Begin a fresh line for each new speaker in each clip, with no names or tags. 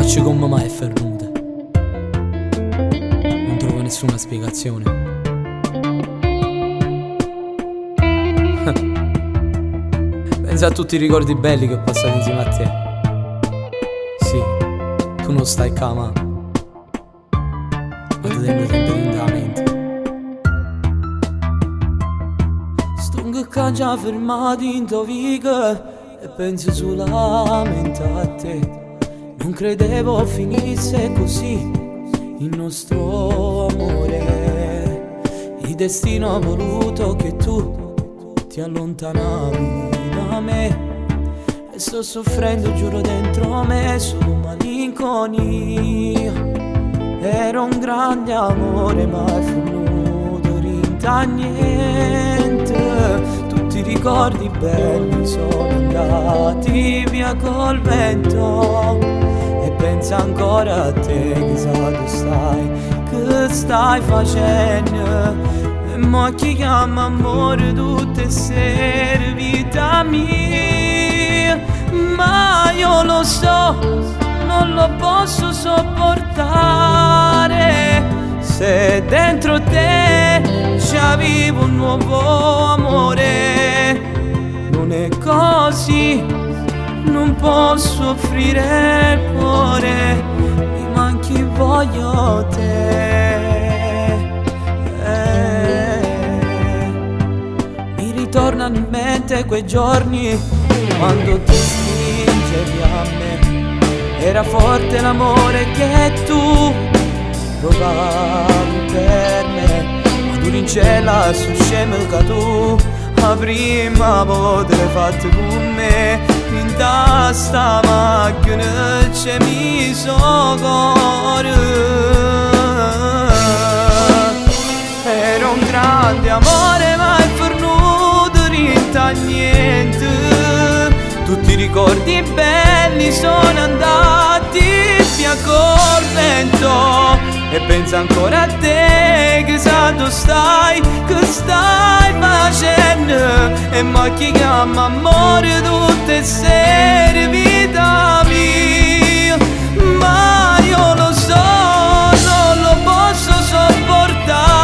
so come mai è fernuta, non trovo nessuna spiegazione. Pensa a tutti i ricordi belli che ho passato insieme a te. Sì, tu non stai qua, ma ti tengo sempre dentro la mente. Sto già fermato in tua vita e penso solamente a te. Non credevo finisse così il nostro amore. Il destino ha voluto che tu ti allontanavi da me. E sto soffrendo, giuro, dentro me solo malinconia. Era un grande amore ma è venuto rinta niente. Tutti i ricordi belli sono andati via col vento. E pensa ancora a te, chissà tu stai, che stai facendo. E mo chi chiama amore tutte sere, vita mia. Ma io lo so, non lo posso sopportare. Se dentro te già vivo un nuovo amore. Non è così, non posso offrire il cuore. Mi manchi, voglio te. Mi ritornano in mente quei giorni quando ti stringevi a me. Era forte l'amore che tu provavi per me. Ma tu in cielo su scemo che tu a prima volta l'hai fatto con me. In testa macchina c'è miso cuore. Era un grande amore ma è fornuto rinta niente. Tutti i ricordi belli sono andati via col vento. E pensa ancora a te, che sa tu stai, che stai facendo. E ma chi chiama amore tutte sere, vita mia. Ma io lo so, non lo posso sopportare.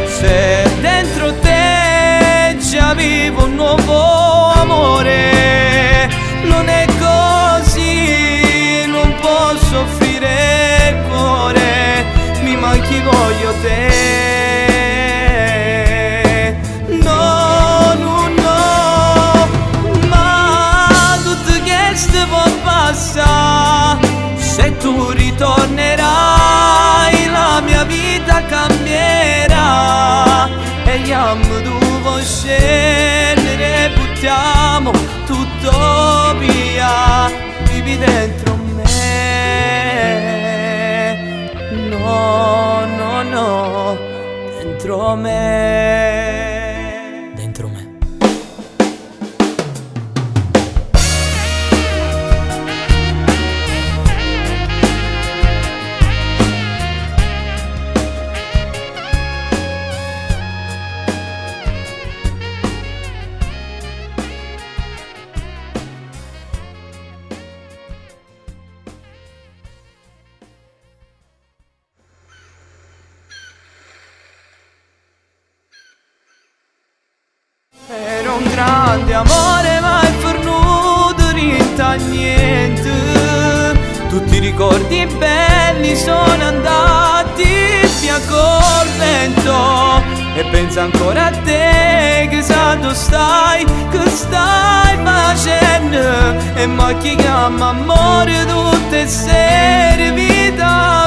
Se dentro te già vivo un nuovo amore. Non è così, non posso offrire il cuore. Mi manchi, voglio te. No, no, no. Ma tutto questo può passare. Se tu ritornerai la mia vita cambierà. E io tu vuoi scendere, buttiamo tutto via. Vivi dentro me. No, no, no. Dentro me. Dentro me. Era un grande amore ma è fornuto rinta niente. Tutti i ricordi belli sono andati via col vento. E pensa ancora a te, che sa tu stai, che stai facendo. E ma chi chiama amore tutte sere, vita